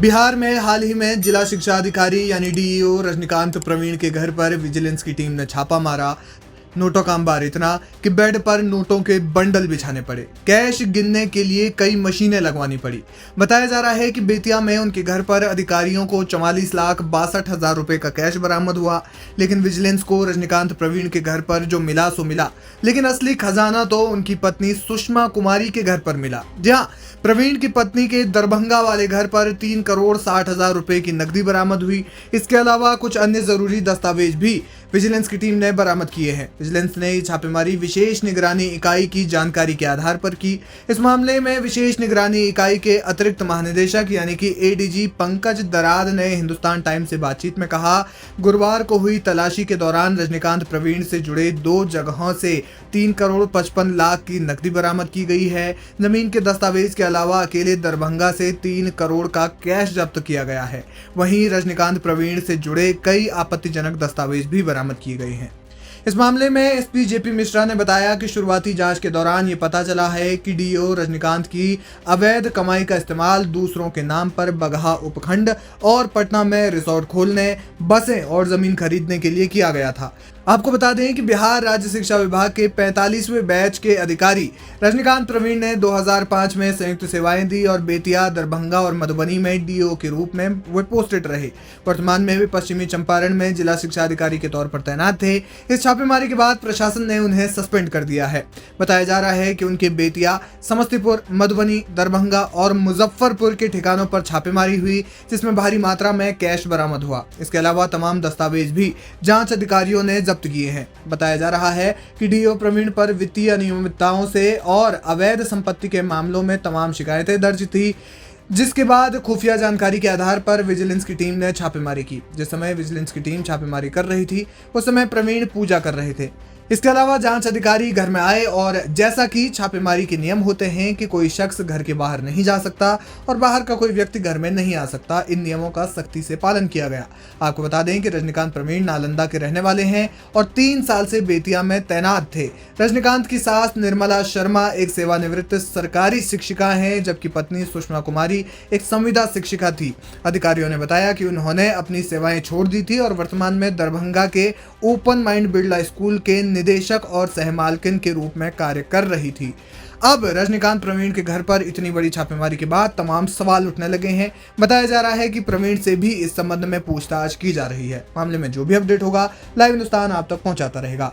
बिहार में हाल ही में जिला शिक्षा अधिकारी यानी डीईओ रजनीकांत प्रवीण के घर पर विजिलेंस की टीम ने छापा मारा। नोटों का अंबार इतना कि बेड पर नोटों के बंडल बिछाने पड़े। कैश गिनने के लिए कई मशीनें लगवानी पड़ी। बताया जा रहा है कि बेतिया में उनके घर पर अधिकारियों को 44,62,000 रुपए का कैश बरामद हुआ। लेकिन विजिलेंस को रजनीकांत प्रवीण के घर पर जो मिला सो मिला, लेकिन असली खजाना तो उनकी पत्नी सुषमा कुमारी के घर पर मिला। जी हाँ, प्रवीण की पत्नी के दरभंगा वाले घर पर 3,60,00,000 रुपए की नकदी बरामद हुई। इसके अलावा कुछ अन्य जरूरी दस्तावेज भी विजिलेंस की टीम ने बरामद किए हैं। विजिलेंस ने छापेमारी विशेष निगरानी इकाई की जानकारी के आधार पर की। इस मामले में विशेष निगरानी इकाई के अतिरिक्त महानिदेशक यानी कि एडीजी पंकज दराद ने हिंदुस्तान टाइम्स से बातचीत में कहा, गुरुवार को हुई तलाशी के दौरान रजनीकांत प्रवीण से जुड़े 2 जगहों से 3,55,00,000 की नकदी बरामद की गई है। जमीन के दस्तावेज के अलावा अकेले दरभंगा से 3 करोड़ का कैश जब्त किया गया है। वहीं रजनीकांत प्रवीण से जुड़े कई आपत्तिजनक दस्तावेज भी बरामद किए गए हैं। इस मामले में एसपी जेपी मिश्रा ने बताया कि शुरुआती जांच के दौरान ये पता चला है कि डीओ रजनीकांत की अवैध कमाई का इस्तेमाल दूसरों के नाम पर बगहा उपखंड और पटना में रिसोर्ट खोलने, बसें और जमीन खरीदने के लिए किया गया था। आपको बता दें कि बिहार राज्य शिक्षा विभाग के 45वें बैच के अधिकारी रजनीकांत प्रवीण ने 2005 में संयुक्त सेवाएं दी और बेतिया, दरभंगा और मधुबनी में डीओ के रूप में वे पोस्टेड रहे। वर्तमान में वे पश्चिमी चंपारण में जिला शिक्षा अधिकारी के तौर पर तैनात थे। इस छापेमारी के बाद प्रशासन ने उन्हें सस्पेंड कर दिया है। बताया जा रहा है कि उनके बेतिया, समस्तीपुर, मधुबनी, दरभंगा और मुजफ्फरपुर के ठिकानों पर छापेमारी हुई, जिसमें भारी मात्रा में कैश बरामद हुआ। इसके अलावा तमाम दस्तावेज भी जांच अधिकारियों ने जब्त किए हैं। बताया जा रहा है कि डीओ प्रवीण पर वित्तीय अनियमितताओं से और अवैध संपत्ति के मामलों में तमाम शिकायतें दर्ज थी, जिसके बाद खुफिया जानकारी के आधार पर विजिलेंस की टीम ने छापेमारी की। जिस समय विजिलेंस की टीम छापेमारी कर रही थी उस समय प्रवीण पूजा कर रहे थे। इसके अलावा जांच अधिकारी घर में आए और जैसा कि छापेमारी के नियम होते हैं कि कोई शख्स घर के बाहर नहीं जा सकता और बाहर का कोई व्यक्ति घर में नहीं आ सकता, इन नियमों का सख्ती से पालन किया गया। आपको बता दें कि रजनीकांत प्रवीण नालंदा के रहने वाले हैं और 3 साल से बेतिया में तैनात थे। रजनीकांत की सास निर्मला शर्मा एक सेवानिवृत्त सरकारी शिक्षिका हैं, जबकि पत्नी सुषमा कुमारी एक संविदा शिक्षिका थी। अधिकारियों ने बताया कि उन्होंने अपनी सेवाएं छोड़ दी थी और वर्तमान में दरभंगा के ओपन माइंड बिरला स्कूल के निदेशक और सहमालकिन के रूप में कार्य कर रही थी। अब रजनीकांत प्रवीण के घर पर इतनी बड़ी छापेमारी के बाद तमाम सवाल उठने लगे हैं। बताया जा रहा है कि प्रवीण से भी इस संबंध में पूछताछ की जा रही है। मामले में जो भी अपडेट होगा लाइव हिंदुस्तान आप तक पहुंचाता रहेगा।